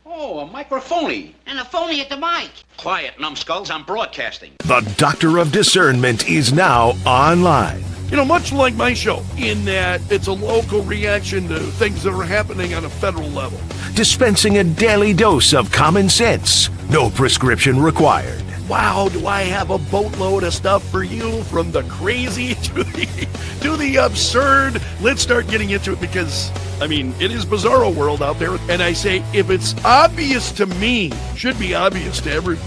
Oh, a microphony. And a phony at the mic. Quiet, numbskulls, I'm broadcasting. The Doctor of Discernment is now online. You know, much like my show, in that it's a local reaction to things that are happening on a federal level. Dispensing a daily dose of common sense. No prescription required. Wow, do I have a boatload of stuff for you, from the crazy to the absurd. Let's start getting into it because, I mean, it is bizarro world out there. And I say, if it's obvious to me, should be obvious to everyone.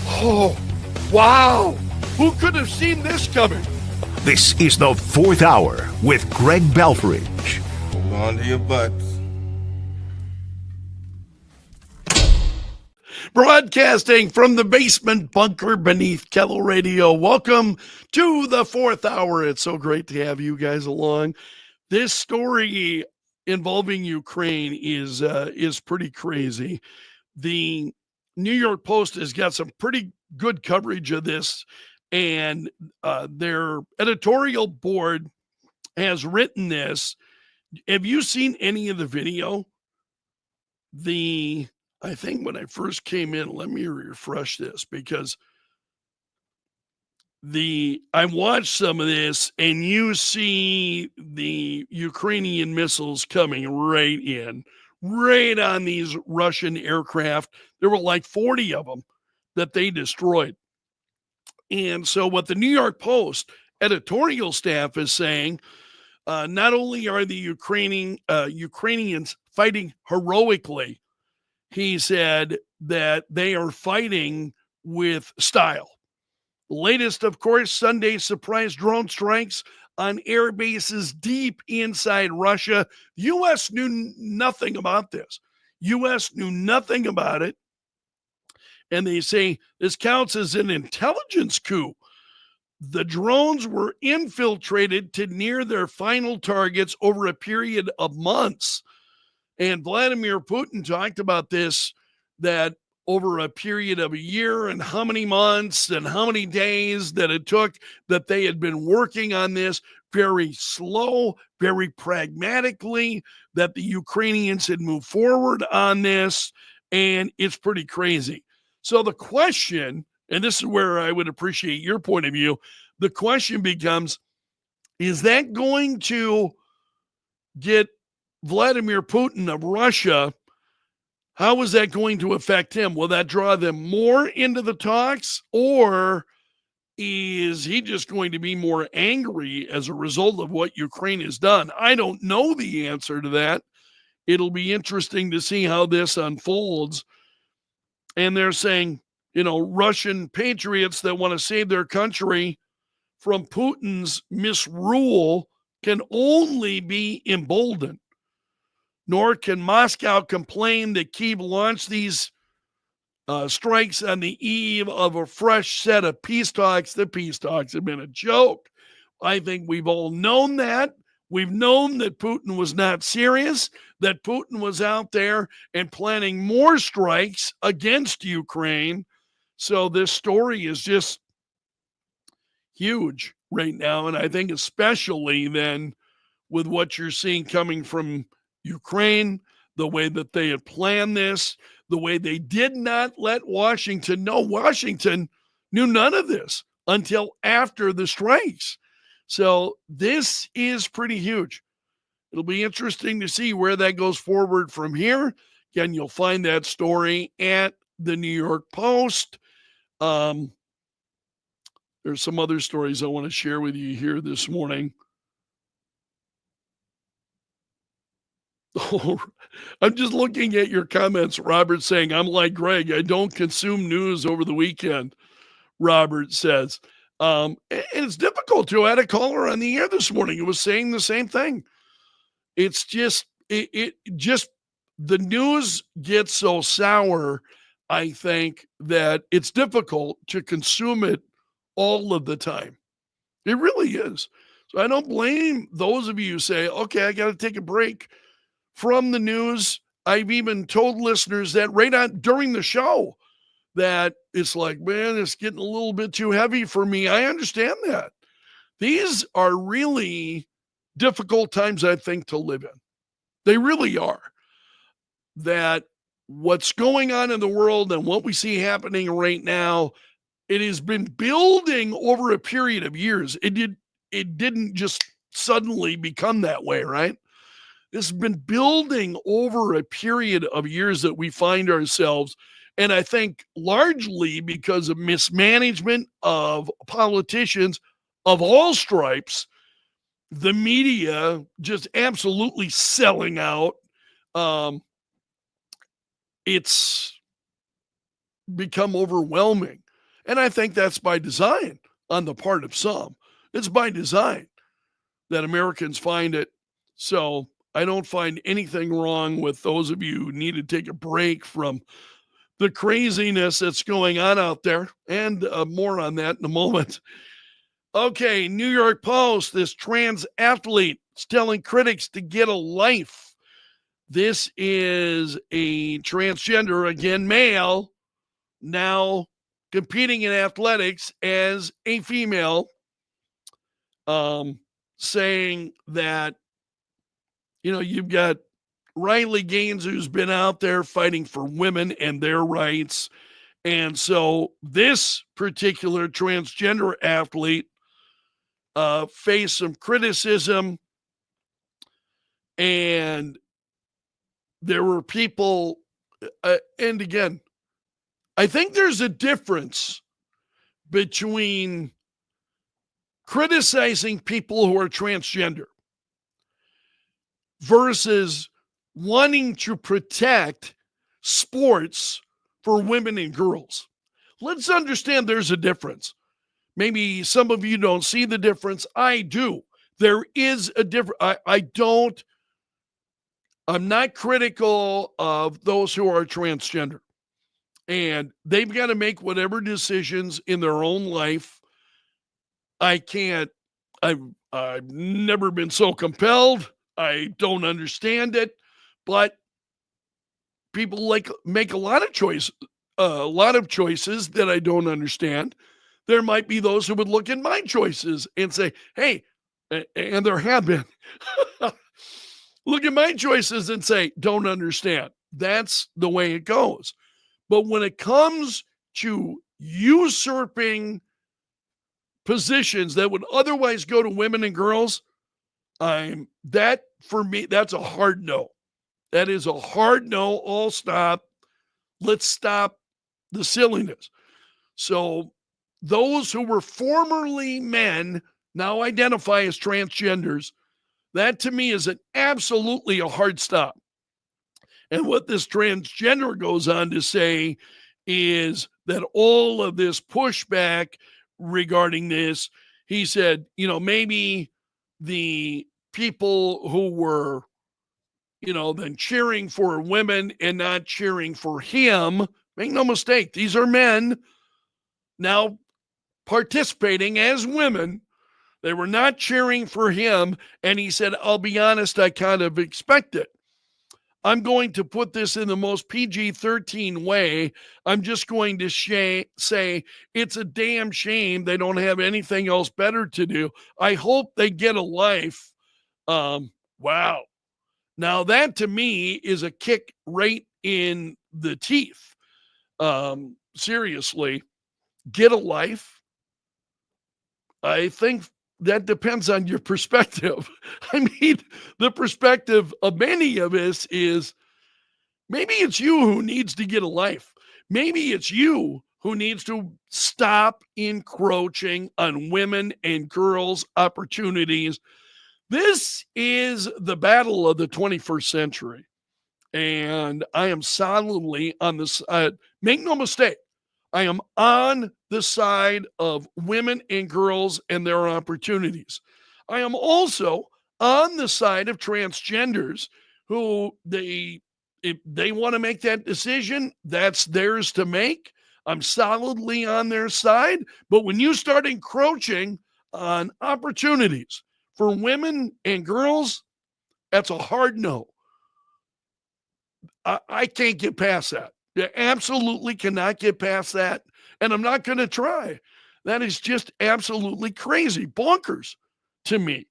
Oh, wow. Who could have seen this coming? This is the Fourth Hour with Greg Belfrage. Hold on to your butts. Broadcasting from the basement bunker beneath Kettle Radio. Welcome to the Fourth Hour. It's so great to have you guys along. This story involving Ukraine is pretty crazy. The New York Post has got some pretty good coverage of this, and their editorial board has written this. Have you seen any of the video? I think when I first came in, let me refresh this, because I watched some of this and you see the Ukrainian missiles coming right on these Russian aircraft. There were like 40 of them that they destroyed. And so what the New York Post editorial staff is saying, not only are the Ukrainians fighting heroically, he said that they are fighting with style. The latest, of course, Sunday surprise drone strikes on air bases deep inside Russia. The U.S. knew nothing about this. U.S. knew nothing about it. And they say this counts as an intelligence coup. The drones were infiltrated to near their final targets over a period of months. And Vladimir Putin talked about this, that over a period of a year and how many months and how many days that it took, that they had been working on this very slow, very pragmatically, that the Ukrainians had moved forward on this, and it's pretty crazy. So the question, and this is where I would appreciate your point of view, the question becomes, is that going to get Vladimir Putin of Russia, how is that going to affect him? Will that draw them more into the talks, or is he just going to be more angry as a result of what Ukraine has done? I don't know the answer to that. It'll be interesting to see how this unfolds. And they're saying, you know, Russian patriots that want to save their country from Putin's misrule can only be emboldened. Nor can Moscow complain that Kyiv launched these strikes on the eve of a fresh set of peace talks. The peace talks have been a joke. I think we've all known that. We've known that Putin was not serious, that Putin was out there and planning more strikes against Ukraine. So this story is just huge right now. And I think especially then with what you're seeing coming from Ukraine, the way that they had planned this, the way they did not let Washington know. Washington knew none of this until after the strikes. So this is pretty huge. It'll be interesting to see where that goes forward from here. Again, you'll find that story at the New York Post. There's some other stories I want to share with you here this morning. Oh, I'm just looking at your comments, Robert, saying, I'm like Greg, I don't consume news over the weekend, Robert says. And it's difficult to add a caller on the air this morning. It was saying the same thing. It's just, the news gets so sour, I think, that it's difficult to consume it all of the time. It really is. So I don't blame those of you who say, okay, I got to take a break from the news. I've even told listeners that right on during the show that it's like, man, it's getting a little bit too heavy for me. I understand that. These are really difficult times, I think, to live in. They really are. That what's going on in the world and what we see happening right now, it has been building over a period of years. It didn't just suddenly become that way, right? This has been building over a period of years that we find ourselves. And I think largely because of mismanagement of politicians of all stripes, the media just absolutely selling out. It's become overwhelming. And I think that's by design on the part of some. It's by design that Americans find it. So I don't find anything wrong with those of you who need to take a break from the craziness that's going on out there. And more on that in a moment. Okay, New York Post, this trans athlete is telling critics to get a life. This is a transgender, again, male, now competing in athletics as a female, saying that, you've got Riley Gaines, who's been out there fighting for women and their rights. And so this particular transgender athlete faced some criticism, and there were people, and again, I think there's a difference between criticizing people who are transgender versus wanting to protect sports for women and girls. Let's understand there's a difference. Maybe some of you don't see the difference. I do. There is a difference. I'm not critical of those who are transgender. And they've got to make whatever decisions in their own life. I've never been so compelled. I don't understand it, but people make a lot of choices that I don't understand. There might be those who would look at my choices and say, hey, and there have been, look at my choices and say, don't understand. That's the way it goes. But when it comes to usurping positions that would otherwise go to women and girls, for me, that's a hard no. That is a hard no. All stop. Let's stop the silliness. So those who were formerly men now identify as transgenders. That to me is absolutely a hard stop. And what this transgender goes on to say is that all of this pushback regarding this, he said, maybe the people who were, then cheering for women and not cheering for him, make no mistake, these are men now participating as women. They were not cheering for him. And he said, I'll be honest, I kind of expect it. I'm going to put this in the most PG-13 way. I'm just going to say it's a damn shame they don't have anything else better to do. I hope they get a life. Wow. Now that to me is a kick right in the teeth. Seriously, get a life. I think that depends on your perspective. I mean, the perspective of many of us is maybe it's you who needs to get a life. Maybe it's you who needs to stop encroaching on women and girls' opportunities. This is the battle of the 21st century. And I am solidly on this. Make no mistake, I am on the side of women and girls and their opportunities. I am also on the side of transgenders who if they want to make that decision, that's theirs to make. I'm solidly on their side. But when you start encroaching on opportunities for women and girls, that's a hard no. I can't get past that. I absolutely cannot get past that. And I'm not going to try. That is just absolutely crazy, bonkers to me.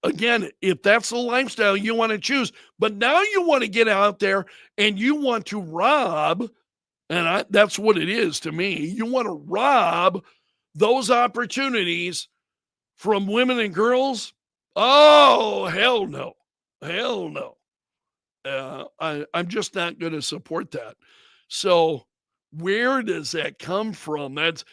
Again, if that's the lifestyle you want to choose, but now you want to get out there and you want to rob, and that's what it is to me. You want to rob those opportunities from women and girls. Oh, hell no. Hell no. I'm just not going to support that. So where does that come from? That's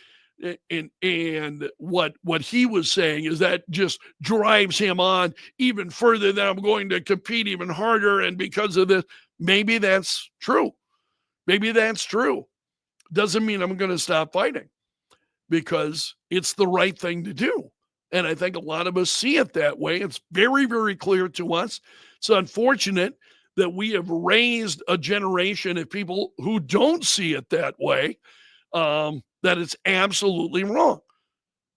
and what he was saying is that just drives him on even further, that I'm going to compete even harder, and because of this. Maybe that's true. Maybe that's true. Doesn't mean I'm going to stop fighting, because it's the right thing to do. And I think a lot of us see it that way. It's very, very clear to us. It's unfortunate that we have raised a generation of people who don't see it that way, that it's absolutely wrong.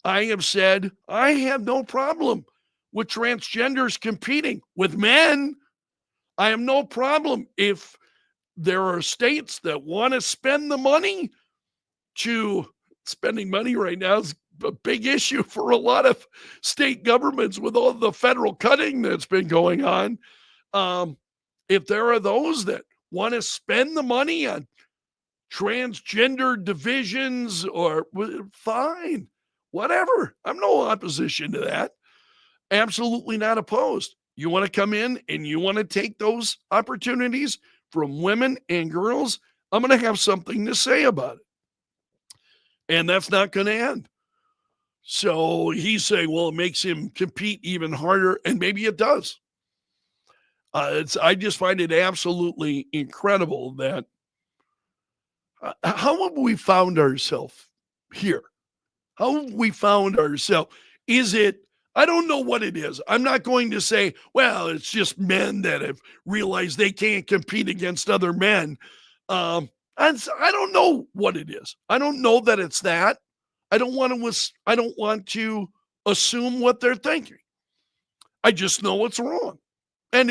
I have said I have no problem with transgenders competing with men. I have no problem if there are states that want to spend the money. Spending money right now is a big issue for a lot of state governments with all the federal cutting that's been going on. If there are those that want to spend the money on transgender divisions, or fine, whatever. I'm no opposition to that. Absolutely not opposed. You want to come in and you want to take those opportunities from women and girls, I'm going to have something to say about it. And that's not going to end. So he's saying, well, it makes him compete even harder. And maybe it does. I just find it absolutely incredible that how have we found ourselves here? How have we found ourselves? Is it, I don't know what it is. I'm not going to say, well, it's just men that have realized they can't compete against other men. I don't know what it is. I don't know that it's that. I don't want to assume what they're thinking. I just know it's wrong. And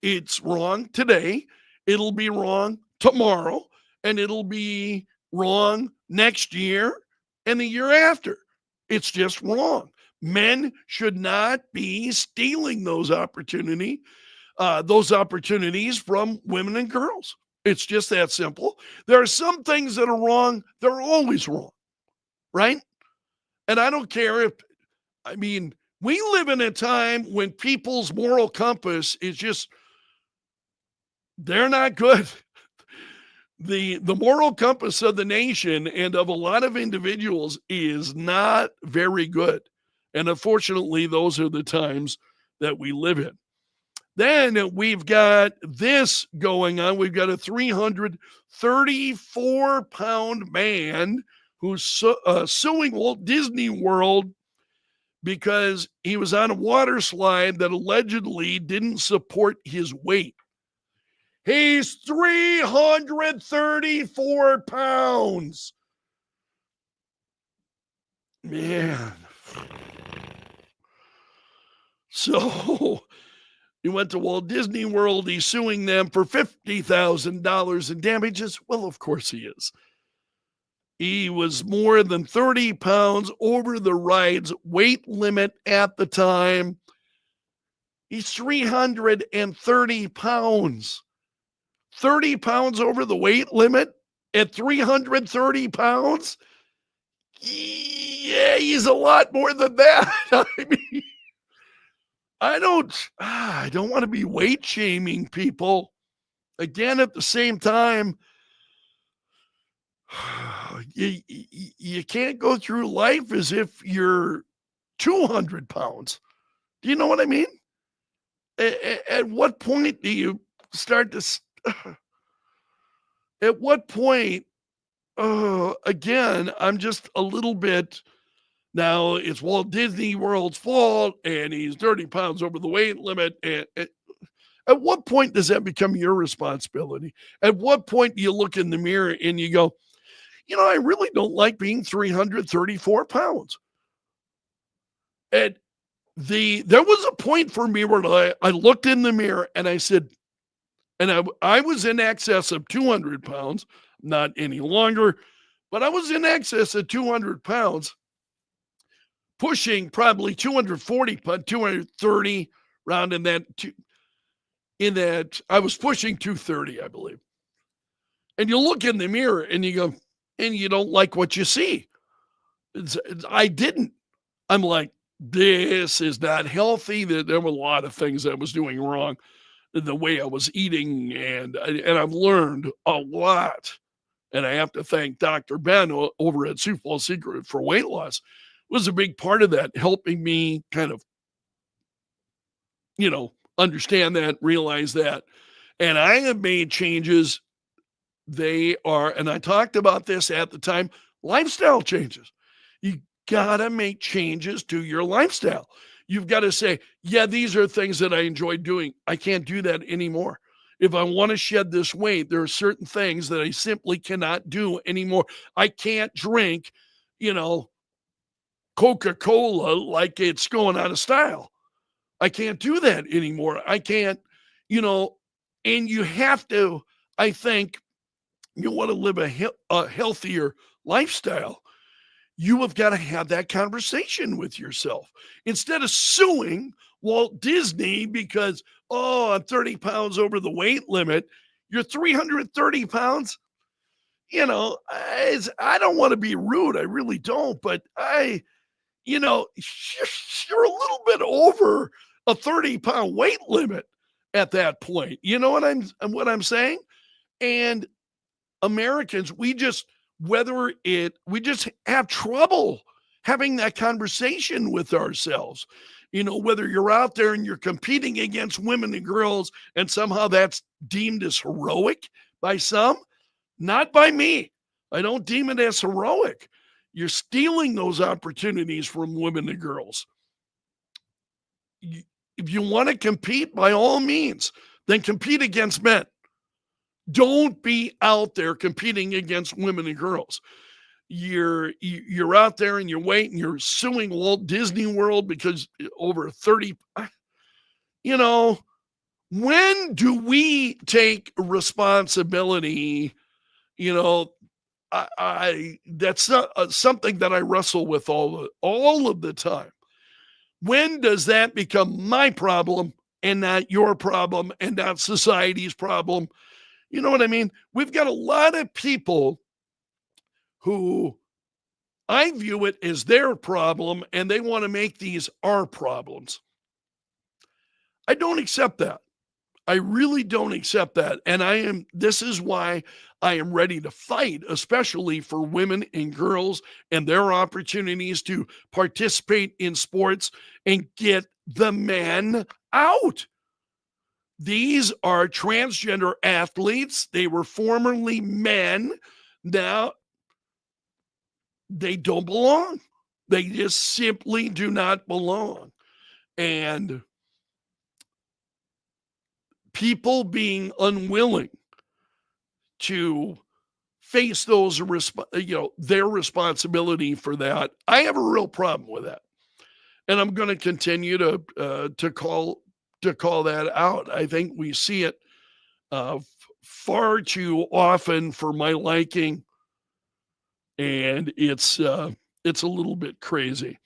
it's wrong today. It'll be wrong tomorrow. And it'll be wrong next year and the year after. It's just wrong. Men should not be stealing those opportunities from women and girls. It's just that simple. There are some things that are wrong. They're always wrong, right? And I don't care we live in a time when people's moral compass is just, they're not good. The moral compass of the nation and of a lot of individuals is not very good. And unfortunately, those are the times that we live in. Then we've got this going on. We've got a 334-pound man who's suing Walt Disney World because he was on a water slide that allegedly didn't support his weight. He's 334 pounds. Man. So he went to Walt Disney World. He's suing them for $50,000 in damages. Well, of course he is. He was more than 30 pounds over the ride's weight limit at the time. He's 330 pounds. 30 pounds over the weight limit at 330 pounds? Yeah, he's a lot more than that. I don't want to be weight shaming people. Again, at the same time, you can't go through life as if you're 200 pounds. Do you know what I mean? At what point do you start to... At what point, again, I'm just a little bit... Now, it's Walt Disney World's fault, and he's 30 pounds over the weight limit. And at what point does that become your responsibility? At what point do you look in the mirror and you go, I really don't like being 334 pounds. And there was a point for me where I looked in the mirror and I said, and I was in excess of 200 pounds, not any longer, but I was in excess of 200 pounds. pushing probably 240, 230 round in that I was pushing 230, I believe. And you look in the mirror and you go, and you don't like what you see. I didn't. I'm like, this is not healthy. There were a lot of things I was doing wrong, the way I was eating, and I've learned a lot. And I have to thank Dr. Ben over at Sioux Falls Secret for weight loss. Was a big part of that, helping me kind of, understand that, realize that. And I have made changes. They are, and I talked about this at the time, lifestyle changes. You got to make changes to your lifestyle. You've got to say, yeah, these are things that I enjoy doing. I can't do that anymore. If I want to shed this weight, there are certain things that I simply cannot do anymore. I can't drink, Coca-Cola like it's going out of style. I can't do that anymore. I can't, and you have to, I think, you want to live a healthier lifestyle, you have got to have that conversation with yourself instead of suing Walt Disney because, I'm 30 pounds over the weight limit. You're 330 pounds. I don't want to be rude. I really don't. But you're a little bit over a 30-pound weight limit at that point. You know what I'm saying? And Americans, we just have trouble having that conversation with ourselves. Whether you're out there and you're competing against women and girls and somehow that's deemed as heroic by some, not by me. I don't deem it as heroic. You're stealing those opportunities from women and girls. If you want to compete, by all means, then compete against men. Don't be out there competing against women and girls. You're out there and you're waiting, you're suing Walt Disney World because over 30, when do we take responsibility? That's not, something that I wrestle with all of the time. When does that become my problem and not your problem and not society's problem? You know what I mean? We've got a lot of people who I view it as their problem and they want to make these our problems. I don't accept that. I really don't accept that. And this is why I am ready to fight, especially for women and girls and their opportunities to participate in sports and get the men out. These are transgender athletes. They were formerly men. Now they don't belong. They just simply do not belong. And people being unwilling to face their responsibility for that, I have a real problem with that. And I'm going to continue to call that out. I think we see it far too often for my liking, and it's a little bit crazy.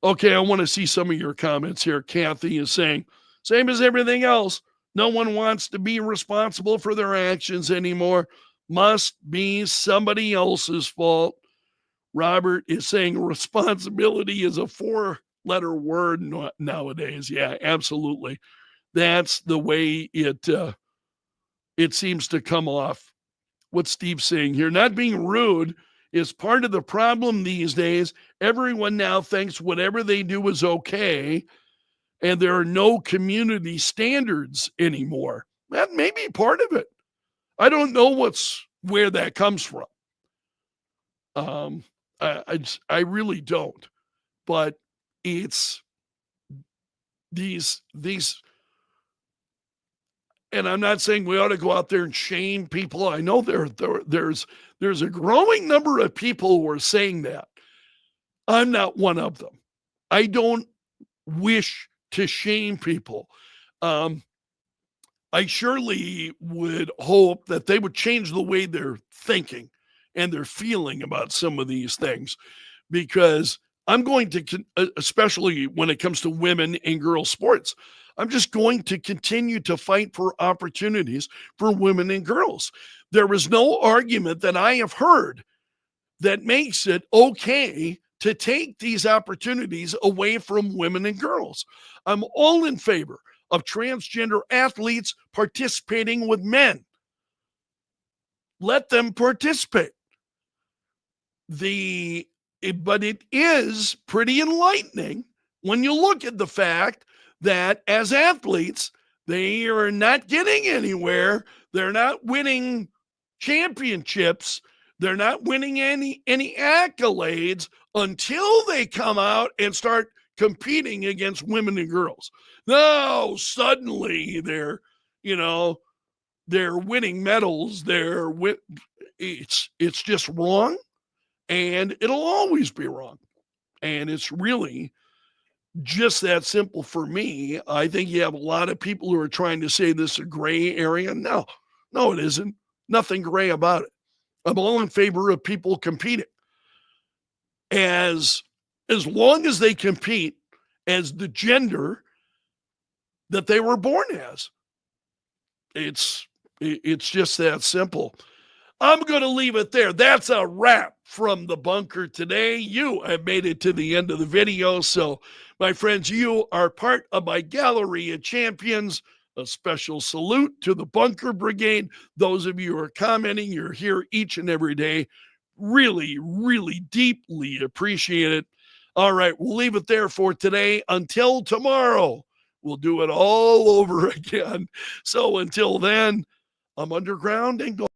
Okay, I want to see some of your comments here. Kathy is saying, same as everything else, no one wants to be responsible for their actions anymore. Must be somebody else's fault. Robert is saying responsibility is a 4-letter word nowadays. Yeah, absolutely. That's the way it seems to come off. What Steve's saying here, not being rude is part of the problem these days. Everyone now thinks whatever they do is okay, and there are no community standards anymore. That may be part of it. I don't know where that comes from. I really don't. But it's these, and I'm not saying we ought to go out there and shame people. I know there's a growing number of people who are saying that. I'm not one of them. I don't wish to shame people. I surely would hope that they would change the way they're thinking and they're feeling about some of these things, because I'm going to, especially when it comes to women and girls sports, I'm just going to continue to fight for opportunities for women and girls. There is no argument that I have heard that makes it okay to take these opportunities away from women and girls. I'm all in favor of transgender athletes participating with men. Let them participate. But it is pretty enlightening when you look at the fact that as athletes, they are not getting anywhere. They're not winning championships. They're not winning any accolades until they come out and start competing against women and girls. No, suddenly they're winning medals. It's just wrong, and it'll always be wrong. And it's really just that simple for me. I think you have a lot of people who are trying to say this is a gray area. No, it isn't. Nothing gray about it. I'm all in favor of people competing. As long as they compete as the gender that they were born as. It's just that simple. I'm going to leave it there. That's a wrap from the bunker today. You have made it to the end of the video. So, my friends, you are part of my gallery of champions. A special salute to the Bunker Brigade. Those of you who are commenting, you're here each and every day. Really, really deeply appreciate it. All right, we'll leave it there for today. Until tomorrow, we'll do it all over again. So until then, I'm underground and go.